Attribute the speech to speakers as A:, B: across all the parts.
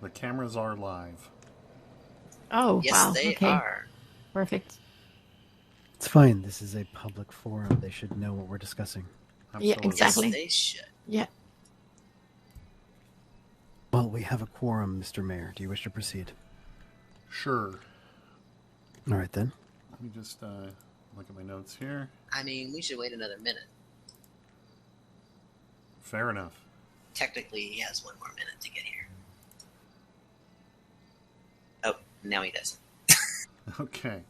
A: The cameras are live.
B: Oh,
C: Yes,
B: wow.
C: they
B: Okay.
C: are.
B: Perfect.
D: It's fine. This is a public forum. They should know what we're discussing.
B: Yeah,
A: Absolutely.
B: exactly.
C: Yes, they should.
B: Yeah.
D: Well, we have a quorum, Mr. Mayor. Do you wish to proceed?
A: Sure.
D: All right, then.
A: Let me just look at my notes here.
C: I mean, we should wait another minute.
A: Fair enough.
C: Technically, he has one more minute to get here. Oh, now he doesn't.
A: Okay.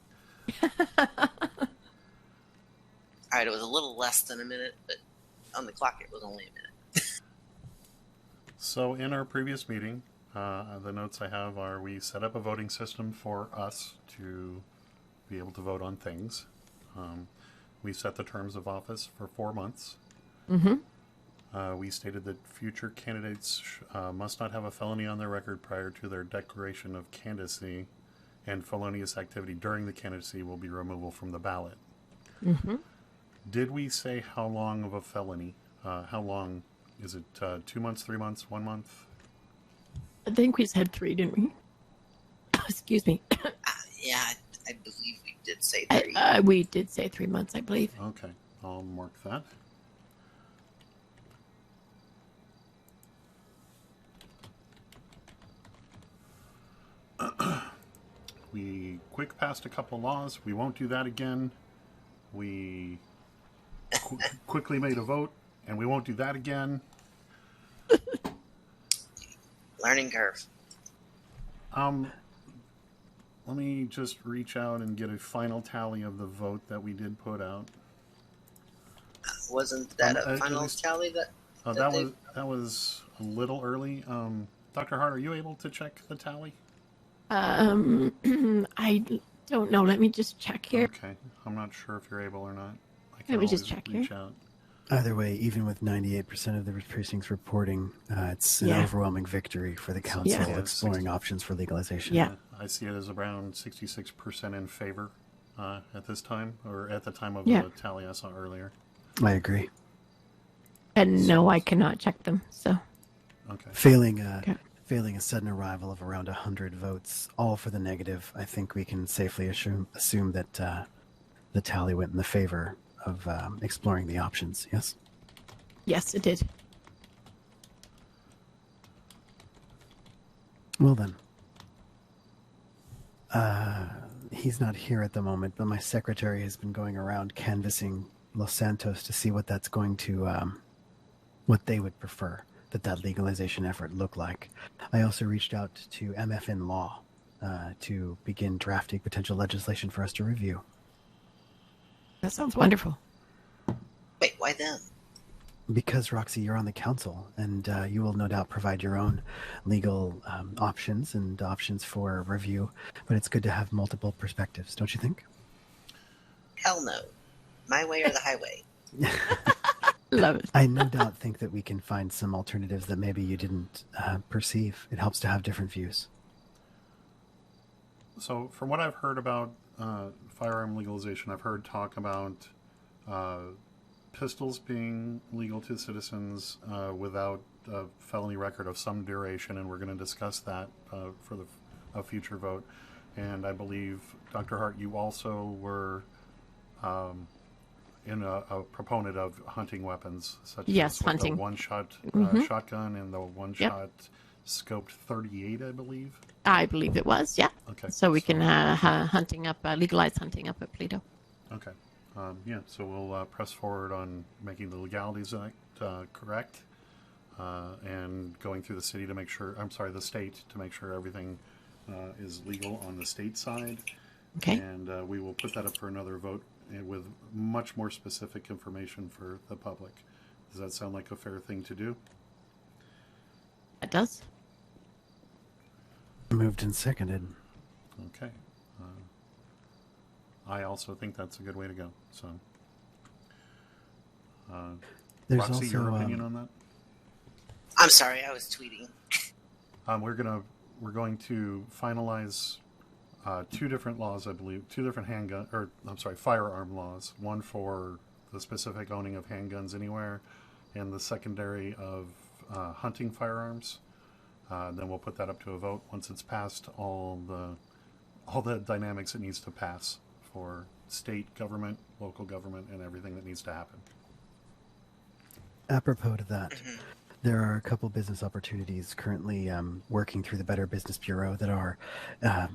C: Alright, it was a little less than a minute, but on the clock it was only a minute.
A: So in our previous meeting, the notes I have are we set up a voting system for us to be able to vote on things. We set the terms of office for 4 months.
B: Mm-hmm.
A: We stated that future candidates must not have a felony on their record prior to their declaration of candidacy, and felonious activity during the candidacy will be removal from the ballot.
B: Mm-hmm.
A: Did we say how long of a felony? How long? Is it 2 months, 3 months, 1 month?
B: I think we said 3, didn't we? Excuse me.
C: Yeah, I believe we did say 3.
B: We did say 3 months, I believe.
A: Okay, I'll mark that. We quick passed a couple laws. We won't do that again. We quickly made a vote, and we won't do that again.
C: Learning curve.
A: Let me just reach out and get a final tally of the vote that we did put out.
C: Wasn't that a
A: at
C: final
A: least-
C: tally that?
A: That was a little early. Dr. Hart, are you able to check the tally?
B: I don't know. Let me just check here.
A: Okay, I'm not sure if you're able or not. I can
B: Let me just
A: always
B: check
A: reach
B: here.
A: out.
D: Either way, even with 98% of the precincts reporting, it's an
B: Yeah.
D: overwhelming victory for the council
B: Yeah.
D: exploring options for legalization.
B: Yeah.
A: I see it as around 66% in favor at this time, or at the time of
B: Yeah.
A: the tally I saw earlier.
D: I agree.
B: And no, I cannot check them. So,
A: Okay.
D: Failing
B: Okay.
D: a sudden arrival of around 100 votes, all for the negative, I think we can safely assume that the tally went in the favor of exploring the options, yes?
B: yes, it did.
D: Well then. He's not here at the moment, but my secretary has been going around canvassing Los Santos to see what that's going to, what they would prefer that legalization effort look like. I also reached out to MFN Law to begin drafting potential legislation for us to review.
B: That sounds wonderful.
C: Wait, why them?
D: Because, Roxy, you're on the council, and you will no doubt provide your own legal options and options for review, but it's good to have multiple perspectives, don't you think?
C: Hell no. My way or the highway.
B: Love it.
D: I no doubt think that we can find some alternatives that maybe you didn't perceive. It helps to have different views.
A: So, from what I've heard about firearm legalization, I've heard talk about pistols being legal to citizens without a felony record of some duration, and we're going to discuss that for a future vote. And I believe, Dr. Hart, you also were a proponent of hunting weapons, such
B: Yes,
A: as
B: hunting.
A: the one-shot shotgun and the one-shot scoped 38, I believe.
B: I believe it was, yeah.
A: Okay.
B: So we can legalize hunting up at Pluto.
A: Okay. Yeah, so we'll press forward on making the Legalities Act correct and going through the city to make sure, the state to make sure everything is legal on the state side.
B: Okay.
A: And we will put that up for another vote with much more specific information for the public. Does that sound like a fair thing to do?
B: It does.
D: Moved and seconded.
A: Okay. I also think that's a good way to go. So,
D: There's
A: Roxy,
D: also
A: your opinion on that?
C: I'm sorry, I was tweeting.
A: We're going to finalize two different laws, I believe, firearm laws. One for the specific owning of handguns anywhere, and the secondary of hunting firearms. Then we'll put that up to a vote once it's passed all the dynamics it needs to pass for state government, local government, and everything that needs to happen.
D: Apropos to that, there are a couple business opportunities currently working through the Better Business Bureau that are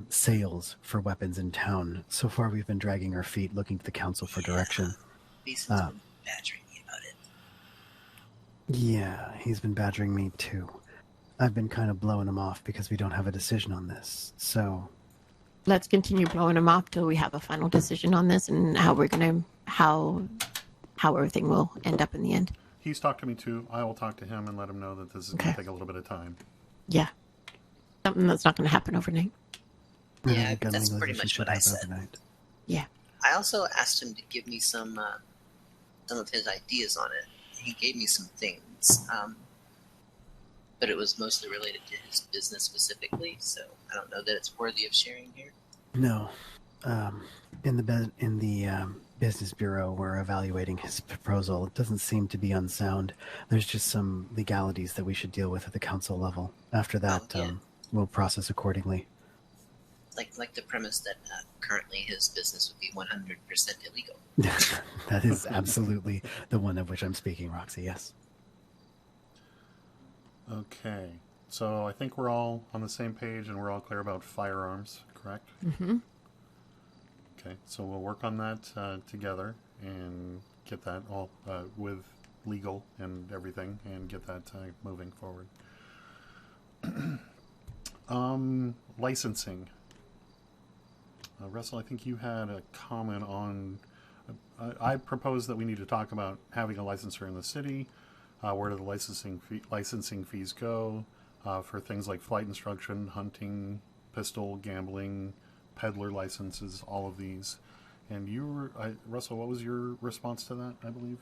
D: sales for weapons in town. So far, we've been dragging our feet looking to the council for direction.
C: Mason's been badgering me about it.
D: Yeah, he's been badgering me too. I've been kind of blowing him off because we don't have a decision on this. So
B: Let's continue blowing them off till we have a final decision on this and how everything will end up in the end.
A: He's talked to me too. I will talk to him and let him know that this is going to take a little bit of time.
B: Yeah. Something that's not going to happen overnight.
C: Yeah, that's pretty much what I said.
D: Overnight.
B: Yeah.
C: I also asked him to give me some of his ideas on it. He gave me some things, but it was mostly related to his business specifically, so I don't know that it's worthy of sharing here.
D: No. In the Business Bureau, we're evaluating his proposal. It doesn't seem to be unsound. There's just some legalities that we should deal with at the council level. After that, we'll process accordingly.
C: Like the premise that currently his business would be 100% illegal.
D: That is absolutely the one of which I'm speaking, Roxy, yes.
A: Okay. So I think we're all on the same page and we're all clear about firearms, correct?
B: Mm-hmm.
A: Okay, so we'll work on that together and get that all with legal and everything and get that moving forward. Licensing. Russell, I think you had a comment on... I propose that we need to talk about having a licensor in the city. Where do the licensing fees go for things like flight instruction, hunting, pistol, gambling, peddler licenses, all of these. And Russell, what was your response to that, I believe?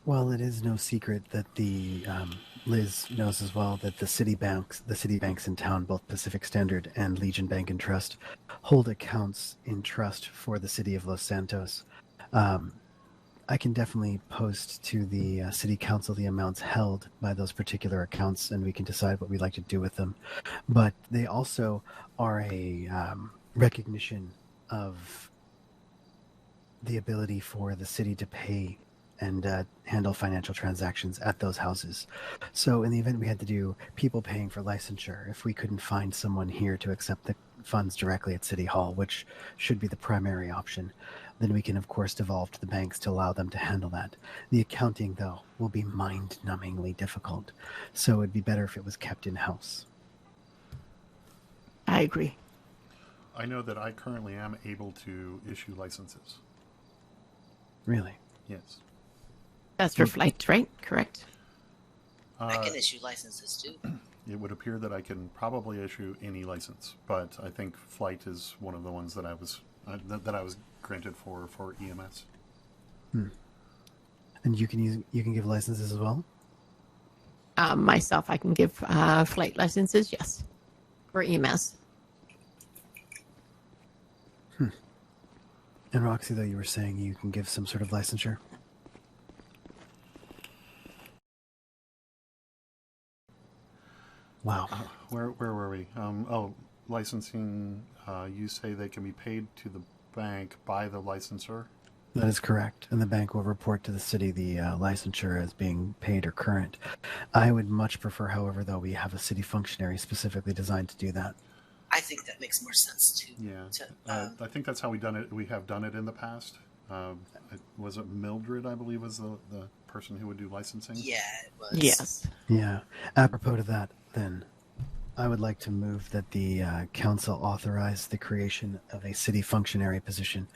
D: Well, it is no secret that the Liz knows as well that the city banks in town, both Pacific Standard and Legion Bank and Trust, hold accounts in trust for the city of Los Santos. I can definitely post to the city council the amounts held by those particular accounts, and we can decide what we'd like to do with them. But they also are a recognition of the ability for the city to pay and handle financial transactions at those houses. So in the event we had to do people paying for licensure, if we couldn't find someone here to accept the funds directly at City Hall, which should be the primary option, then we can of course devolve to the banks to allow them to handle that. The accounting, though, will be mind-numbingly difficult, so it'd be better if it was kept in-house.
B: I agree.
A: I know that I currently am able to issue licenses.
D: Really?
A: Yes.
B: That's for flights, right? Correct.
C: I can issue licenses too.
A: It would appear that I can probably issue any license, but I think flight is one of the ones that I was granted for EMS.
D: And you can give licenses as well?
B: Myself, I can give flight licenses, yes, for EMS.
D: And Roxy, though, you were saying you can give some sort of licensure? Wow.
A: Where were we? Licensing. You say they can be paid to the bank by the licensor?
D: That is correct. And the bank will report to the city the licensure as being paid or current. I would much prefer, however, though, we have a city functionary specifically designed to do that.
C: I think that makes more sense too.
A: Yeah. I think that's how we have done it in the past. Was it Mildred, I believe, was the person who would do licensing?
C: Yeah, it was.
B: Yes.
D: Yeah. Apropos to that, then, I would like to move that the council authorize the creation of a city functionary position,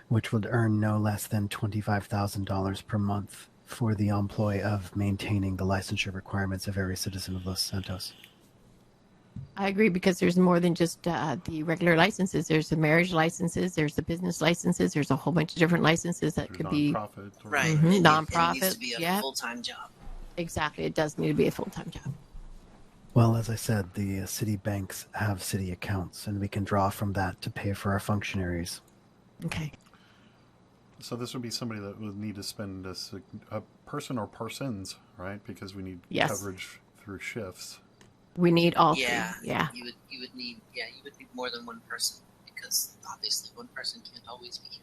D: which would earn no less than $25,000 per month for the employ of maintaining the licensure requirements of every citizen of Los Santos.
B: I agree, because there's more than just the regular licenses. There's the marriage licenses, there's the business licenses, there's a whole bunch of different licenses that could be
A: nonprofit.
C: Right.
B: Nonprofit.
C: It needs to be a full-time job.
B: Exactly. It does need to be a full-time job.
D: Well, as I said, the city banks have city accounts, and we can draw from that to pay for our functionaries.
B: Okay.
A: So this would be somebody that would need to spend a person or persons, right? Because we need
B: Yes.
A: coverage through shifts.
B: We need all
C: Yeah,
B: three. Yeah.
C: you would need more than one person because obviously one person can't always be here.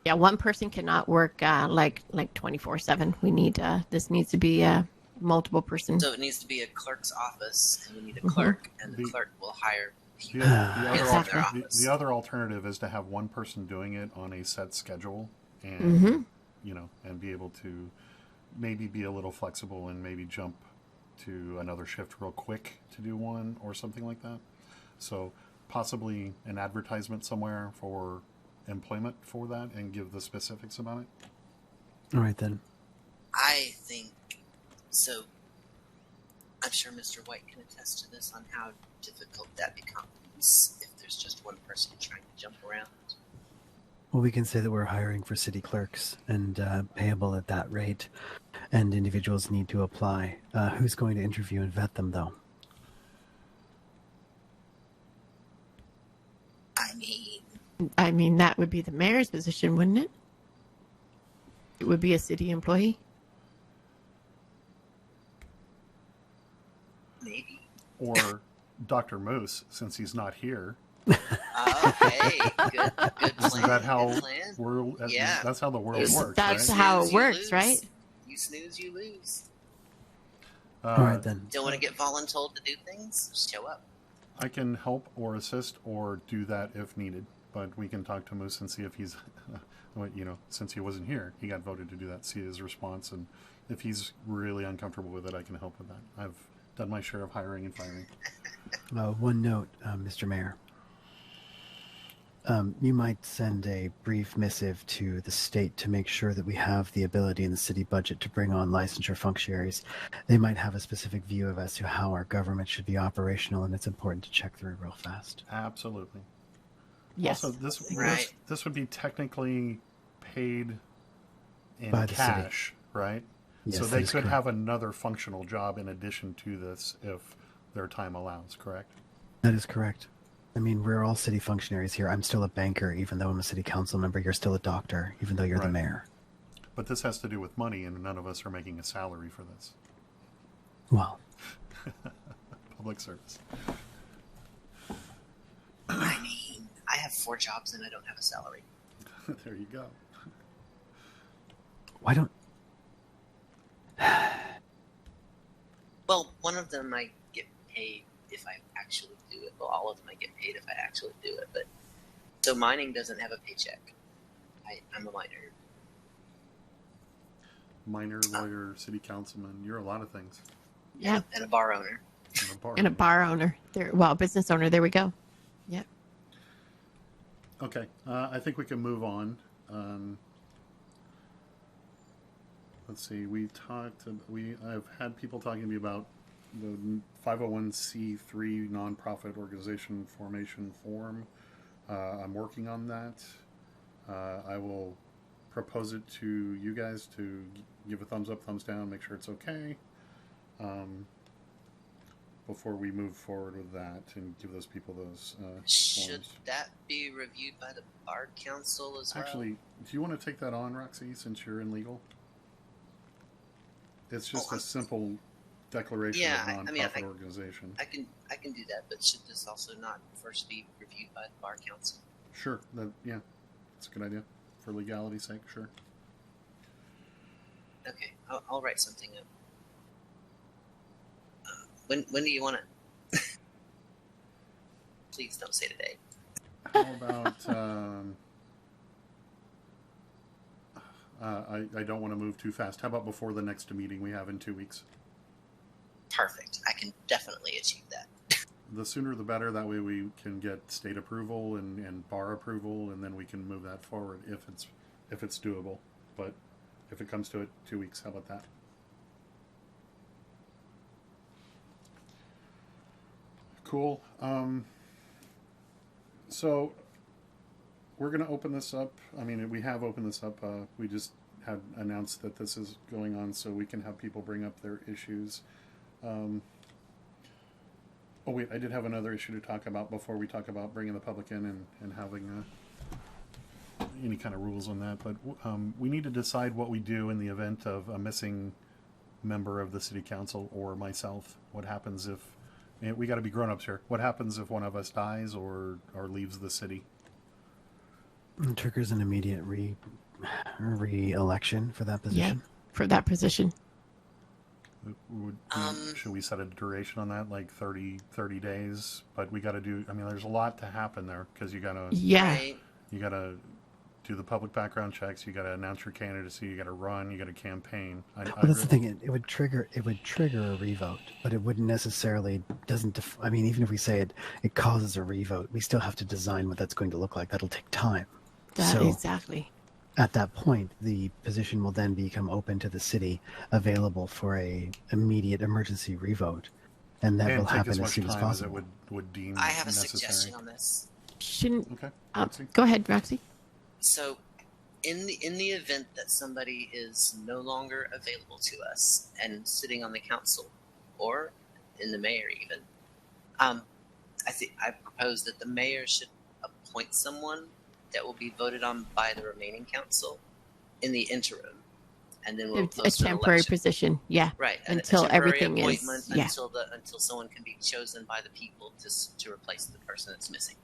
B: Yeah, one person cannot work like 24/7. We need this needs to be a multiple person.
C: So it needs to be a clerk's office, and we need a
B: Mhm.
C: clerk, and the
A: The-
C: clerk will hire
A: The,
C: people
A: the,
C: in
A: other
B: Exactly.
C: their
A: the,
C: office.
A: the other alternative is to have one person doing it on a set schedule and,
B: Mhm.
A: and be able to maybe be a little flexible and maybe jump to another shift real quick to do one or something like that. So possibly an advertisement somewhere for employment for that and give the specifics about it.
D: All right then.
C: I think so. I'm sure Mr. White can attest to this on how difficult that becomes if there's just one person trying to jump around.
D: Well, we can say that we're hiring for city clerks and payable at that rate, and individuals need to apply. Who's going to interview and vet them, though?
C: I mean,
B: that would be the mayor's position, wouldn't it? It would be a city employee.
C: maybe.
A: Or Dr. Moose, since he's not here.
C: Okay, good plan.
A: Isn't that how
C: good plan. Yeah.
A: that's how the world
B: Yes,
A: works,
B: that's
A: right?
B: how it
C: Snooze, you
B: works,
C: lose.
B: right?
C: You snooze, you lose.
D: All right then.
C: Don't want to get voluntold to do things? Show up.
A: I can help or assist or do that if needed, but we can talk to Moose and see if he's, since he wasn't here, he got voted to do that, see his response, and if he's really uncomfortable with it, I can help with that. I've done my share of hiring and firing.
D: One note, Mr. Mayor. You might send a brief missive to the state to make sure that we have the ability in the city budget to bring on licensure functionaries. They might have a specific view of as to how our government should be operational, and it's important to check through real fast.
A: Absolutely.
B: Yes.
A: Also,
C: Right.
A: this would be technically paid in
D: By the city.
A: cash, right?
D: Yes,
A: So
D: that
A: they
D: is
A: could
D: correct.
A: have another functional job in addition to this if their time allows, correct?
D: That is correct. I mean, we're all city functionaries here. I'm still a banker, even though I'm a city council member. You're still a doctor, even though you're the
A: Right.
D: mayor.
A: But this has to do with money, and none of us are making a salary for this.
D: Well,
A: Public service.
C: I mean, I have 4 jobs and I don't have a salary.
A: There you go.
D: why don't...
C: Well, one of them I get paid if I actually do it. Well, all of them I get paid if I actually do it. But so mining doesn't have a paycheck. I'm a miner.
A: Minor, lawyer, city councilman, you're a lot of things.
B: Yeah.
C: And a bar owner.
A: And a bar
B: And a
A: owner.
B: bar owner. Business owner. There we go. Yeah.
A: Okay, I think we can move on. Let's see. I've had people talking to me about the 501c3 nonprofit organization formation form. I'm working on that. I will propose it to you guys to give a thumbs up, thumbs down, make sure it's okay. Before we move forward with that and give those people those
C: Should
A: forms.
C: that be reviewed by the bar council as well?
A: Actually, do you want to take that on, Roxy, since you're in legal? It's just a simple declaration
C: Yeah,
A: of
C: I mean,
A: nonprofit organization.
C: I can do that, but should this also not first be reviewed by the bar council?
A: Sure, that's a good idea. For legality's sake, sure.
C: Okay, I'll write something up. When do you want it? Please don't say today.
A: How about, I don't want to move too fast. How about before the next meeting we have in 2 weeks?
C: Perfect. I can definitely achieve that.
A: The sooner the better. That way we can get state approval and bar approval, and then we can move that forward if it's doable. But if it comes to it, 2 weeks. How about that? Cool. So we're going to open this up. I mean, we have opened this up. We just had announced that this is going on so we can have people bring up their issues. Oh, wait, I did have another issue to talk about before we talk about bringing the public in and having any kind of rules on that. But we need to decide what we do in the event of a missing member of the city council or myself. What happens if we got to be grown-ups here. What happens if one of us dies or leaves the city?
D: It triggers an immediate re-election for that position.
B: For that position.
A: Should we set a duration on that, like 30 days? But we got to do. I mean, there's a lot to happen there because you got to.
B: Yeah.
C: Right.
A: You got to do the public background checks. You got to announce your candidacy. You got to run. You got to campaign.
D: But that's the thing. It would trigger a revote, but it wouldn't necessarily I mean, even if we say it causes a revote, we still have to design what that's going to look like. That'll take time.
B: Exactly.
D: At that point, the position will then become open to the city, available for a immediate emergency revote, and that will happen as soon as possible.
A: As it would deem
C: I have a
A: necessary.
C: suggestion on this.
B: Shouldn't.
A: Okay.
B: Go ahead, Roxy.
C: So, in the event that somebody is no longer available to us and sitting on the council, or in the mayor even, I propose that the mayor should appoint someone that will be voted on by the remaining council in the interim, and then we'll
B: A
C: post an
B: temporary
C: election.
B: position. Yeah.
C: Right,
B: Until
C: a temporary
B: everything is-
C: appointment
B: yeah.
C: until someone can be chosen by the people to replace the person that's missing.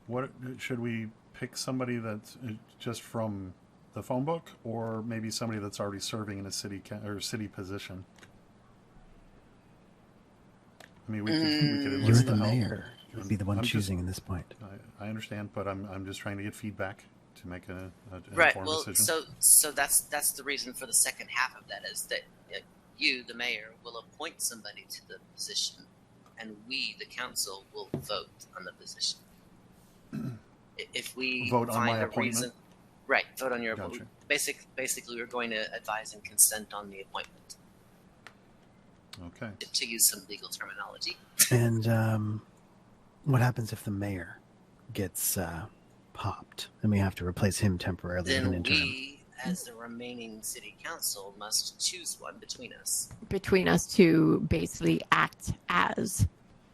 A: What should we pick? Somebody that's just from the phone book, or maybe somebody that's already serving in a city position? I mean, we could
D: You're
A: enlist
D: the
A: help.
D: mayor. You would be the one
A: I'm
D: choosing in this point.
A: I understand, but I'm just trying to get feedback to make an
C: Right.
A: informed
C: Well,
A: decision.
C: so that's the reason for the second half of that is that you, the mayor, will appoint somebody to the position, and we, the council, will vote on the position. If we
A: Vote on
C: find
A: my
C: a
A: appointment?
C: reason, right? Vote on your
A: Gotcha.
C: basically, we're going to advise and consent on the appointment.
A: Okay.
C: To use some legal terminology.
D: And what happens if the mayor gets popped and we have to replace him temporarily with an
C: Then
D: interim?
C: we, as the remaining city council, must choose one between us.
B: Between us to basically act as.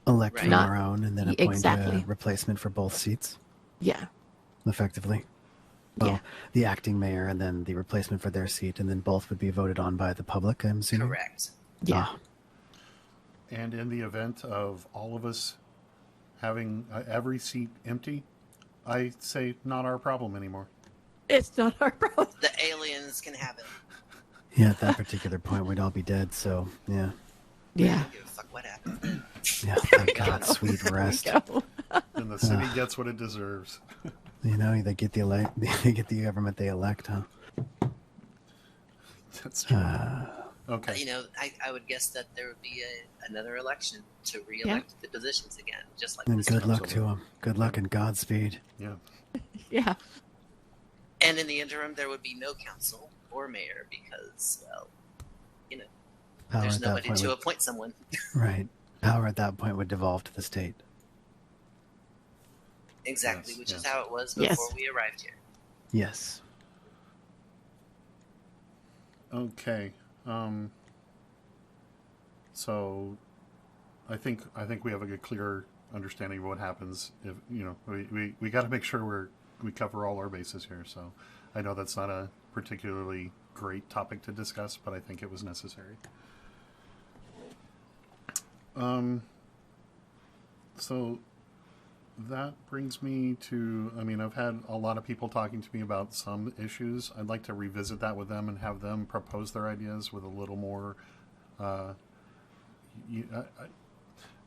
D: Elect
C: Right.
D: from
B: Not-
D: our own and then appoint
B: exactly.
D: a replacement for both seats,
B: Yeah.
D: effectively. Well,
B: Yeah.
D: the acting mayor and then the replacement for their seat, and then both would be voted on by the public, I'm assuming?
C: Correct.
B: Yeah.
D: Ah,
A: And in the event of all of us having every seat empty, I say not our problem anymore.
B: It's not our problem.
C: The aliens can have it.
D: yeah, at that particular point, we'd all be dead, so, yeah.
C: I
B: Yeah.
C: don't give a fuck what happened.
D: Yeah, thank God, sweet
B: There we
D: rest.
B: go.
A: And the city gets what it deserves.
D: You know, they get they get the government they elect, huh?
A: That's true. Okay.
C: You know, I would guess that there would be another election to re-elect the positions again, just like
D: And
C: this
D: good
C: council.
D: luck to them. Good luck and Godspeed.
A: Yeah.
B: Yeah.
C: And in the interim, there would be no council or mayor because, well, you know,
D: Power
C: there's
D: at that
C: nobody
D: point
C: to
D: would,
C: appoint someone.
D: right. Power at that point would devolve to the state.
C: Exactly,
A: Yes,
C: which is
A: yes.
C: how it was
B: Yes.
C: before we arrived here.
D: Yes.
A: Okay. So I think we have a good, clear understanding of what happens if we got to make sure we cover all our bases here. So I know that's not a particularly great topic to discuss, but I think it was necessary. So that brings me to, I mean, I've had a lot of people talking to me about some issues. I'd like to revisit that with them and have them propose their ideas with a little more,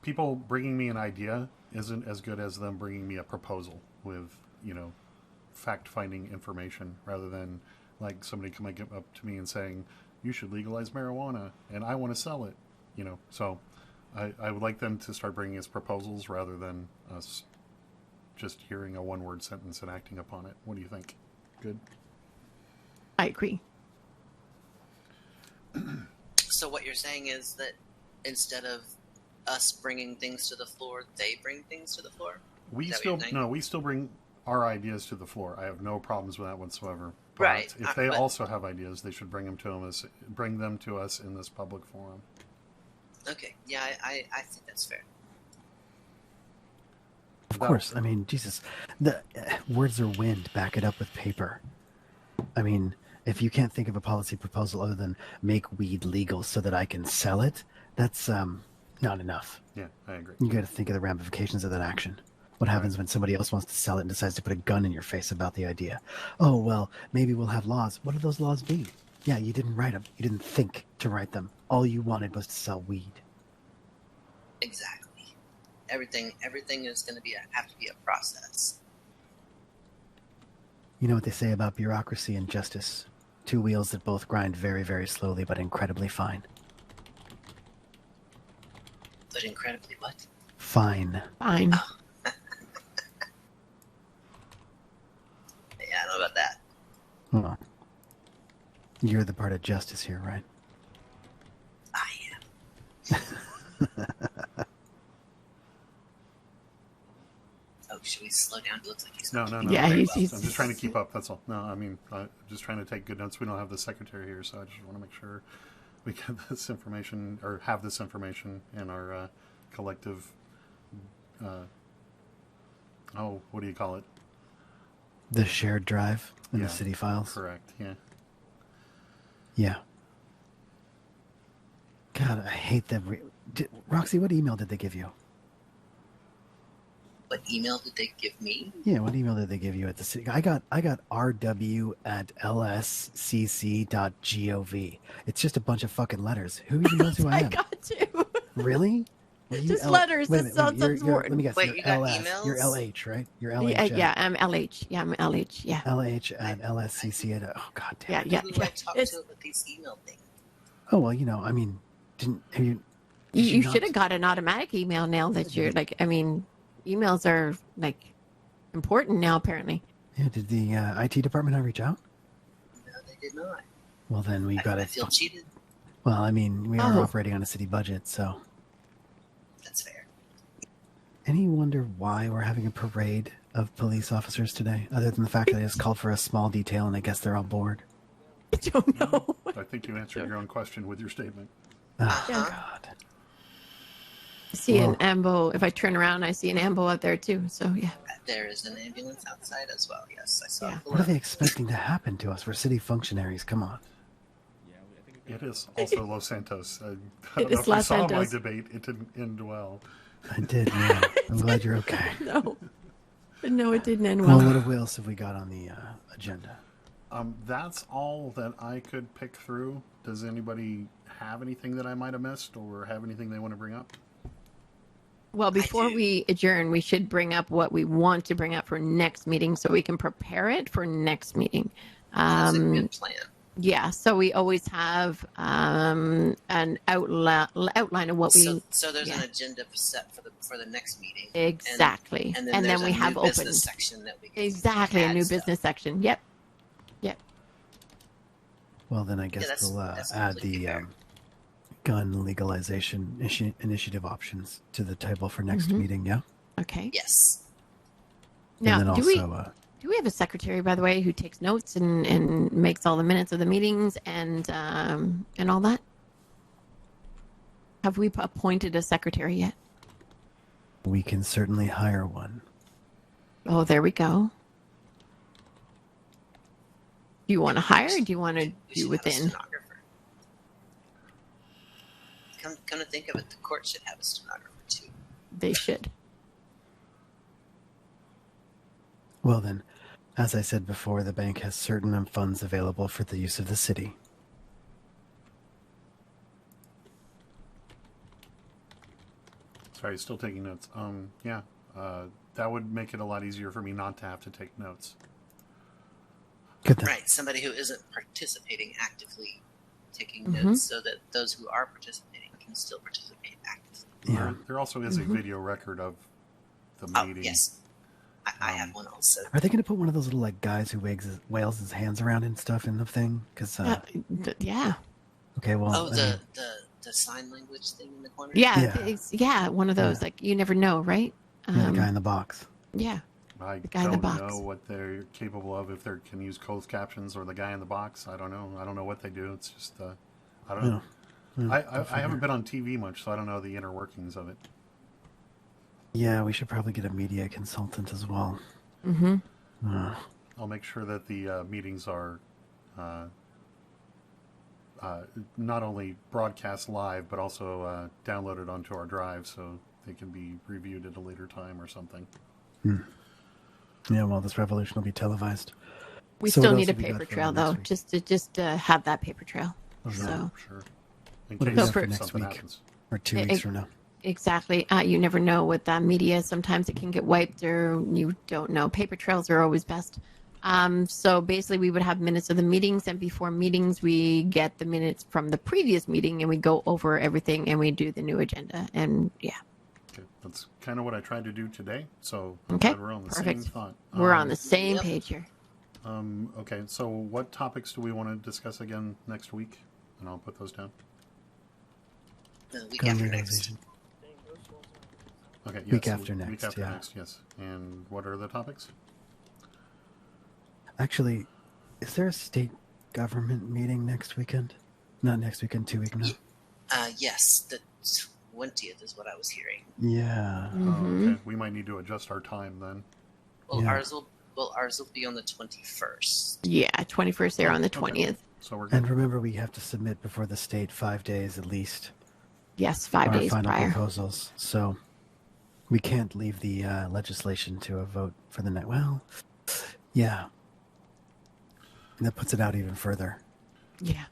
A: people bringing me an idea isn't as good as them bringing me a proposal with, fact-finding information, rather than like somebody coming up to me and saying, you should legalize marijuana and I want to sell it, so I would like them to start bringing us proposals rather than us just hearing a one-word sentence and acting upon it. What do you think? Good?
B: I agree.
C: So what you're saying is that instead of us bringing things to the floor, they bring things to the floor?
A: We
C: Is that
A: still
C: what you're saying?
A: we still bring our ideas to the floor. I have no problems with that whatsoever. But
C: Right,
A: if they
C: but-
A: also have ideas, they should bring them to us in this public forum.
C: Okay, yeah, I think that's fair.
D: Of course. I mean, Jesus, the words are wind. Back it up with paper. I mean, if you can't think of a policy proposal other than make weed legal so that I can sell it, that's not enough.
A: Yeah, I agree.
D: You got to think of the ramifications of that action. What happens when somebody else wants to sell it and decides to put a gun in your face about the idea? Oh, well, maybe we'll have laws. What do those laws be? Yeah, you didn't write them. You didn't think to write them. All you wanted was to sell weed.
C: Exactly. Everything is going to have to be a process.
D: You know what they say about bureaucracy and justice? Two wheels that both grind very, very slowly, but incredibly fine.
C: But incredibly what?
D: Fine.
B: Fine.
C: Oh. Yeah, I don't know about that.
D: Well, you're the part of justice here, right?
C: I am. Oh, should we slow down? It looks like he's
A: No.
B: Yeah,
A: I'm
B: he's
A: just trying to keep up. That's all. No, I mean, I'm just trying to take good notes. We don't have the secretary here, so I just want to make sure we get this information or have this information in our collective. What do you call it?
D: The shared drive in
A: Yeah,
D: the city files.
A: Correct. Yeah.
D: Yeah. God, I hate that. Roxy, what email did they give you?
C: What email did they give me?
D: Yeah, what email did they give you at the city? I got rw@lscc.gov. It's just a bunch of fucking letters. Who even knows who I
B: I
D: am?
B: got to.
D: Really? Well,
B: Just letters.
D: Wait a
B: That's
D: minute,
B: all
D: wait a minute,
B: some
D: let me guess.
C: Wait,
D: you're
C: you got
D: LS.
C: emails?
D: You're LH, right? You're LH.
B: Yeah, I'm LH. Yeah, I'm LH. Yeah.
D: LH at LSCC. Oh, God damn it.
B: Yeah.
C: Who do I talk
B: It's-
C: to with these email things?
D: Oh, well, I mean, have you... did
B: You
D: not-
B: should have got an automatic email now that you're like, I mean, emails are like important now, apparently.
D: Yeah, did the IT department not reach out?
C: No, they did not.
D: Well, then we got
C: I
D: to...
C: feel cheated.
D: Well, I mean, we are
B: Oh.
D: operating on a city budget, so...
C: That's fair.
D: Any wonder why we're having a parade of police officers today, other than the fact that I just called for a small detail and I guess they're all bored?
B: I don't know.
A: I think you answered your own question with your statement.
D: Oh,
B: Yeah.
D: God.
B: I see an
D: Well-
B: ambo. If I turn around, I see an ambo out there too. So yeah.
C: There is an ambulance outside as well. Yes, I saw
B: Yeah.
C: it.
D: What are they expecting to happen to us? We're city functionaries. Come on.
A: It is also Los Santos. I
B: It
A: don't know
B: is
A: if you
B: Los
A: saw my
B: Santos.
A: debate. It didn't end well.
D: I did, yeah. I'm glad you're okay.
B: No, it didn't end
D: Well,
B: well.
D: what else have we got on the agenda?
A: That's all that I could pick through. Does anybody have anything that I might have missed or have anything they want to bring up?
B: Well, before
C: do.
B: we adjourn, we should bring up what we want to bring up for next meeting so we can prepare it for next meeting.
C: That's a good plan.
B: Yeah, so we always have an outline of what we
C: So there's an
B: yeah.
C: agenda set for the next meeting.
B: exactly,
C: And then
B: and
C: there's
B: then we
C: a
B: have
C: new
B: open
C: business section that we can
B: exactly a
C: add
B: new
C: stuff.
B: business section. Yep.
D: Well, then I guess
C: that's-
D: we'll
C: that's
D: add
C: completely
D: the
C: fair.
D: gun legalization initiative options to the table for next
B: Mhm.
D: meeting, yeah?
B: Okay.
C: Yes.
B: Now,
D: and then
B: do
D: also,
B: we have a secretary, by the way, who takes notes and makes all the minutes of the meetings and all that? Have we appointed a secretary yet?
D: we can certainly hire one.
B: Oh, there we go. Do you want to hire or do you want to
C: We
B: do
C: should have a
B: within?
C: stenographer. Come to think of it, the court should have a stenographer too.
B: They should.
D: Well, then, as I said before, the bank has certain funds available for the use of the city.
A: Sorry, still taking notes. Yeah, that would make it a lot easier for me not to have to take notes.
D: Good then.
C: Right, somebody who isn't participating actively, taking
B: Mhm.
C: notes, so that those who are participating can still participate actively.
D: Yeah.
A: There also is
B: Mhm.
A: a video record of the
C: Oh
A: meeting.
C: yes, I have one also.
D: Are they going to put one of those little like guys who wails his hands around and stuff in the thing? Because
B: Yeah.
D: okay, well,
C: Oh,
D: I
C: the,
D: mean,
C: the sign language thing in the corner.
B: Yeah.
D: Yeah.
B: Yeah. One of those.
D: Yeah.
B: Like, you never know, right?
D: yeah, the guy in the box.
B: Yeah.
A: I
B: guy in the
A: don't
B: box.
A: know what they're capable of, if they can use closed captions or the guy in the box. I don't know. I don't know what they do. It's just, I don't know.
D: Yeah,
A: I haven't been on TV much, so I don't know the inner workings of it.
D: Yeah, we should probably get a media consultant as well.
B: Mm-hmm.
D: Uh,
A: I'll make sure that the meetings are not only broadcast live, but also downloaded onto our drive so they can be reviewed at a later time or something.
D: Yeah, well, this revolution will be televised.
B: We
D: So
B: still
D: what
B: need a
D: else have we got
B: paper
D: for
B: trail,
D: next
B: though,
D: week?
B: just to have that paper trail.
D: Oh, yeah.
B: So
A: Sure. In
D: What do we
A: case
D: have for
B: for-
D: next
A: something
D: week?
A: happens.
D: Or 2 weeks from now?
B: exactly, you never know with media. Sometimes it can get wiped, or you don't know. Paper trails are always best. So basically, we would have minutes of the meetings, and before meetings, we get the minutes from the previous meeting, and we go over everything, and we do the new agenda. And yeah,
A: Okay, that's kind of what I tried to do today. So I'm
B: Okay,
A: glad we're on the
B: perfect.
A: same thought.
B: we're on the same
C: Yep.
B: page here.
A: Okay, so what topics do we want to discuss again next week? And I'll put those down.
C: The week
D: Gun
C: after
D: legalization.
C: next.
A: Okay, yes.
D: Week after
A: Week
D: next,
A: after
D: yeah.
A: next, yes. And what are the topics?
D: Actually, is there a state government meeting next weekend? Not next weekend, 2 weeks now.
C: Yes, the 20th is what I was hearing.
D: Yeah.
B: Mhm.
A: Okay, we might need to adjust our time then.
C: Well,
D: Yeah.
C: ours will be on the 21st.
B: Yeah, 21st there on the
A: Okay.
B: 20th.
A: So we're good.
D: And remember, we have to submit before the state 5 days at least.
B: Yes, 5
D: our
B: days
D: final
B: prior.
D: proposals. So we can't leave the legislation to a vote for the next. Well, yeah. And that puts it out even further.
B: Yeah.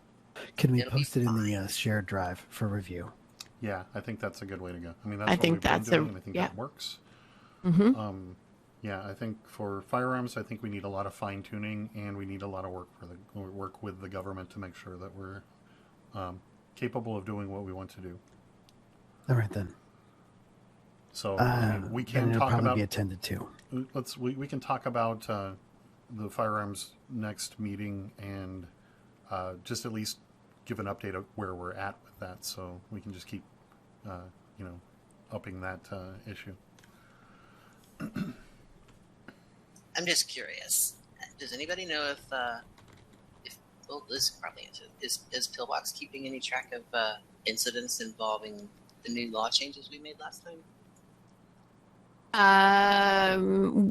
D: Can we
C: It'll be
D: post it in the
C: fine.
D: shared drive for review?
A: Yeah, I think that's a good way to go. I mean, that's
B: I
A: what
B: think
A: we've been
B: that's
A: doing, and I think
B: yeah.
A: that works.
B: Mm-hmm.
A: Yeah, I think for firearms, I think we need a lot of fine tuning, and we need a lot of work with the government to make sure that we're capable of doing what we want to do.
D: All right then.
A: So I mean, we
D: Then
A: can
D: it'll
A: talk
D: probably
A: about
D: be attended to.
A: we can talk about the firearms next meeting and just at least give an update of where we're at with that, so we can just keep upping that issue.
C: I'm just curious. Does anybody know if well, Liz can probably answer. Is Pillbox keeping any track of incidents involving the new law changes we made last time?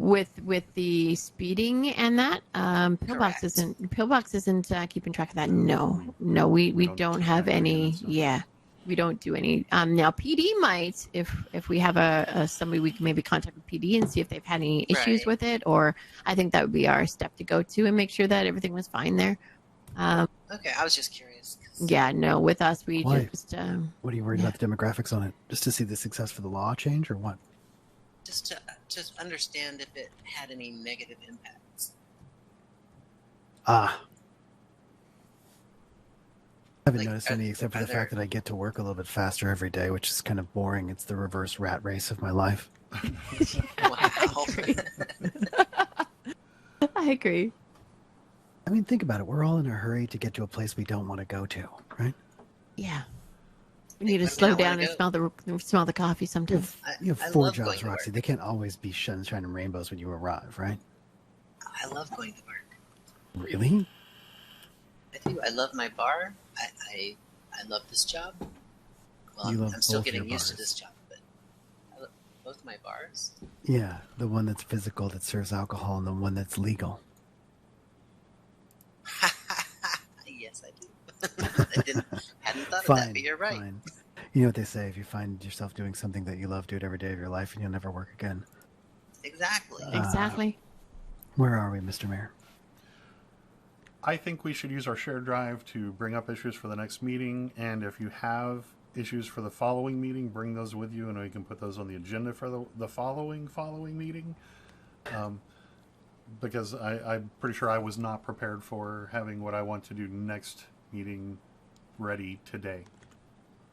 B: With the speeding and that, Pillbox isn't keeping track of that. No, we
A: don't
B: don't
A: keep
B: have
A: track of any
B: any.
A: of that stuff.
B: Yeah, we don't do any. Now PD might, if we have a somebody we can maybe contact with PD and see if they've had any issues
C: Right.
B: with it, or I think that would be our step to go to and make sure that everything was fine there.
C: Okay, I was just curious. 'Cause
B: Yeah, no, with us we
D: Why?
B: just
D: What are you worried
B: Yeah.
D: about the demographics on it? Just to see the success for the law change or what?
C: just to understand if it had any negative impacts.
D: I haven't
C: Like,
D: noticed any except for the
C: are
D: fact
C: there-
D: that I get to work a little bit faster every day, which is kind of boring. It's the reverse rat race of my life.
C: Wow.
B: I agree.
D: I mean, think about it. We're all in a hurry to get to a place we don't want to go to, right?
B: Yeah, we need to
C: Where we
B: slow
C: don't wanna
B: down and
C: go.
B: smell the coffee
D: You
B: sometimes.
D: have, you have
C: I
D: 4
C: love going
D: jobs,
C: to
D: Roxy.
C: work.
D: They can't always be shining rainbows when you arrive, right?
C: I love going to work.
D: Really?
C: I do. I love my bar. I love this job. Well,
D: You love
C: I'm still
D: both
C: getting
D: your
C: used to
D: bars.
C: this job, but I love both my bars.
D: Yeah, the one that's physical that serves alcohol and the one that's legal.
C: Yes, I do. Hadn't thought of that, but you're right.
D: Fine. You know what they say: if you find yourself doing something that you love, do it every day of your life, and you'll never work again.
C: Exactly.
B: Exactly.
D: Where are we, Mr. Mayor?
A: I think we should use our shared drive to bring up issues for the next meeting, and if you have issues for the following meeting, bring those with you, and we can put those on the agenda for the following meeting. Because I'm pretty sure I was not prepared for having what I want to do next meeting ready today.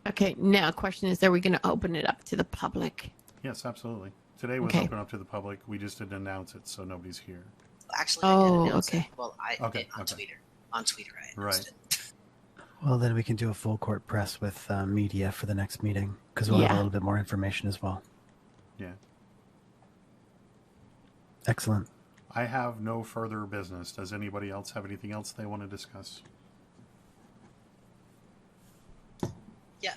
B: Okay, now question is, are we going to open it up to the public?
A: Yes, absolutely. Today was
B: Okay.
A: open up to the public. We just didn't announce it, so nobody's here.
C: Actually, I
B: Oh,
C: did announce
B: okay.
C: it. Well,
A: Okay,
C: on
A: okay.
C: Twitter. On Twitter, I announced it.
D: Well, then we can do a full court press with media for the next meeting because we'll have a
B: Yeah.
D: little bit more information as well.
A: Yeah.
D: Excellent.
A: I have no further business. Does anybody else have anything else they want to discuss?
C: Yeah,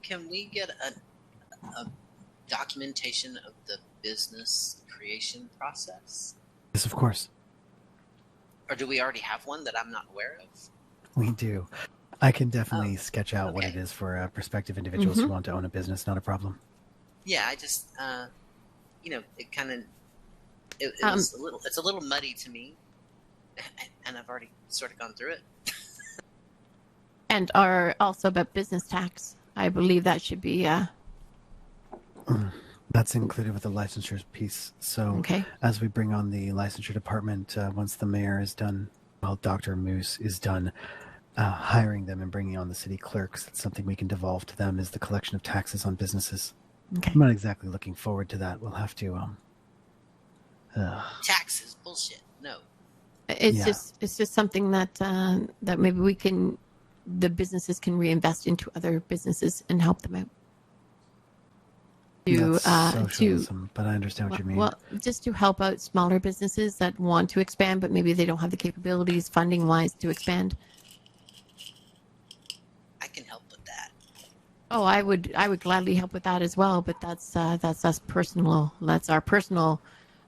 C: can we get a documentation of the business creation process?
D: Yes, of course.
C: Or do we already have one that I'm not aware of?
D: We do. I can definitely sketch out what it
C: okay.
D: is for prospective individuals who
B: Mhm.
D: want to own a business. Not a problem.
C: Yeah, I just, it kind of, it
B: Um,
C: was a little, it's a little muddy to me, and I've already sort of gone through it.
B: and are also about business tax. I believe that should be
D: That's included with the licensure piece. So
B: okay.
D: as we bring on the licensure department, once the mayor is done, well, Dr. Moose is done hiring them and bringing on the city clerks, it's something we can devolve to them is the collection of taxes on businesses.
B: Okay.
D: I'm not exactly looking forward to that. We'll have to.
C: Taxes, bullshit. No.
B: It's
D: Yeah.
B: just something that that maybe the businesses can reinvest into other businesses and help them out.
D: That's socialism, but I understand what you mean.
B: Well, just to help out smaller businesses that want to expand, but maybe they don't have the capabilities funding wise to expand.
C: I can help with that.
B: Oh, I would gladly help with that as well, but that's us personal. That's our personal.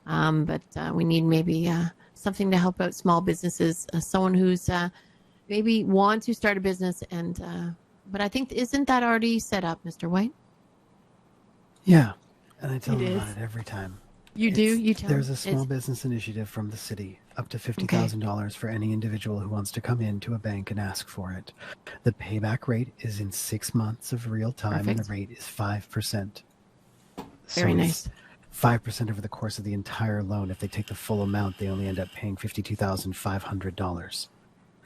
B: But we need maybe something to help out small businesses. Someone who's maybe want to start a business, and but I think isn't that already set up, Mr. White?
D: Yeah, and I tell
B: It
D: them
B: is.
D: about it every time.
B: You do? You tell
D: There's
B: them?
D: a small business initiative from the city, up to $50,000
B: Okay.
D: for any individual who wants to come into a bank and ask for it. The payback rate is in 6 months of real time, and the
B: Perfect.
D: rate is 5%.
B: Very
D: So
B: nice.
D: it's 5% over the course of the entire loan. If they take the full amount, they only end up paying $52,500.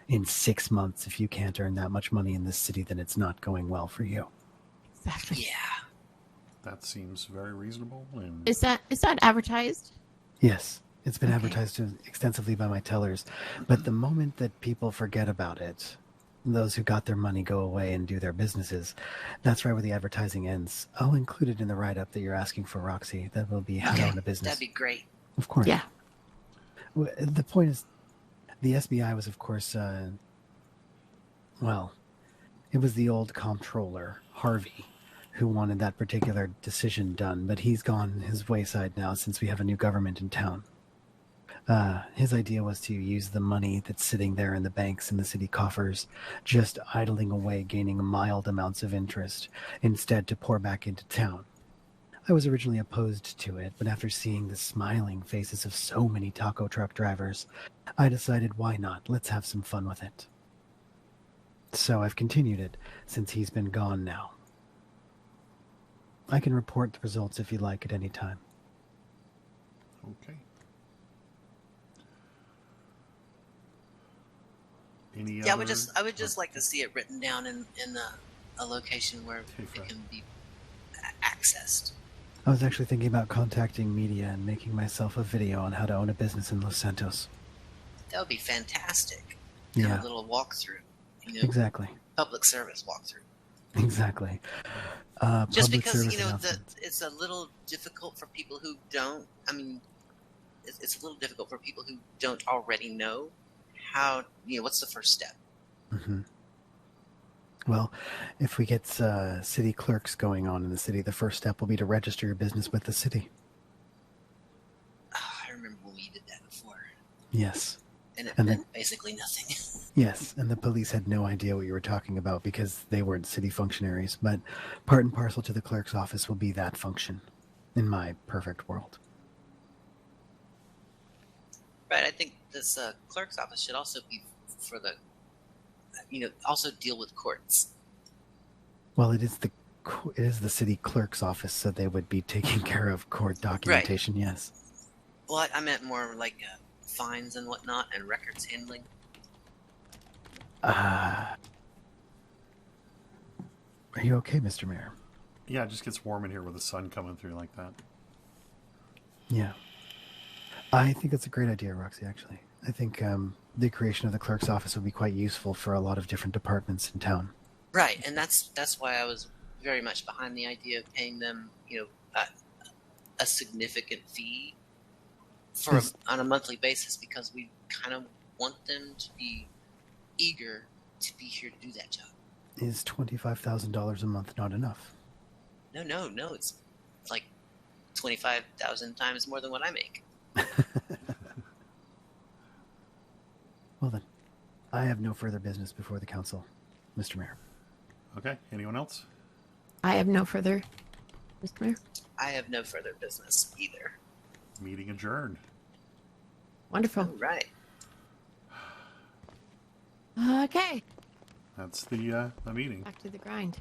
D: In 6 months, if you can't earn that much money in this city, then it's not going well for you.
B: Exactly.
C: Yeah.
A: That seems very reasonable. And
B: Is that advertised?
D: Yes, it's been
B: Okay.
D: advertised extensively by my tellers, but the moment that people forget about it, those who got their money go away and do their businesses, that's right where the advertising ends. I'll include it in the write-up that you're asking for, Roxy. That will be how to own a business.
C: That'd be great.
D: Of course.
B: Yeah.
D: The point is, the SBI was, of course, well, it was the old comptroller, Harvey, who wanted that particular decision done, but he's gone his wayside now since we have a new government in town. His idea was to use the money that's sitting there in the banks and the city coffers, just idling away, gaining mild amounts of interest, instead to pour back into town. I was originally opposed to it, but after seeing the smiling faces of so many taco truck drivers, I decided why not? Let's have some fun with it. So I've continued it since he's been gone now. I can report the results if you like at any time.
A: okay. Any
C: Yeah,
A: other?
C: I would just like to see it written down in a location where
A: Okay,
C: it
A: fine.
C: can be accessed.
D: I was actually thinking about contacting media and making myself a video on how to own a business in Los Santos.
C: That would be fantastic.
D: Yeah.
C: And a little walkthrough,
D: Exactly.
C: public service walkthrough.
D: Exactly.
C: Just
D: Public
C: because
D: service announcements.
C: it's a little difficult for people who don't. I mean, it's a little difficult for people who don't already know how. What's the first step?
D: Mm-hmm. Well, if we get city clerks going on in the city, the first step will be to register your business with the city.
C: Oh, I remember when we did that before,
D: Yes.
C: and it
D: And
C: meant basically nothing.
D: Yes, and the police had no idea what you were talking about because they weren't city functionaries, but part and parcel to the clerk's office will be that function in my perfect world.
C: Right. I think this clerk's office should also be for the, also deal with courts.
D: Well, it is the city clerk's office, so they would be taking care of court documentation, yes.
C: Well, I meant more like fines and whatnot and records handling.
D: Are you okay, Mr. Mayor?
A: Yeah, it just gets warm in here with the sun coming through like that.
D: Yeah. I think that's a great idea, Roxy, actually. I think the creation of the clerk's office would be quite useful for a lot of different departments in town.
C: Right, and that's why I was very much behind the idea of paying them, a significant fee on a monthly basis, because we kind of want them to be eager to be here to do that job.
D: Is $25,000 a month not enough?
C: No, it's like 25,000 times more than what I make.
D: Well then, I have no further business before the council. Mr. Mayor.
A: Okay, anyone else?
B: I have no further, Mr. Mayor.
C: I have no further business either.
A: Meeting adjourned.
B: Wonderful.
C: All right.
B: Okay,
A: That's the meeting.
B: back to the grind.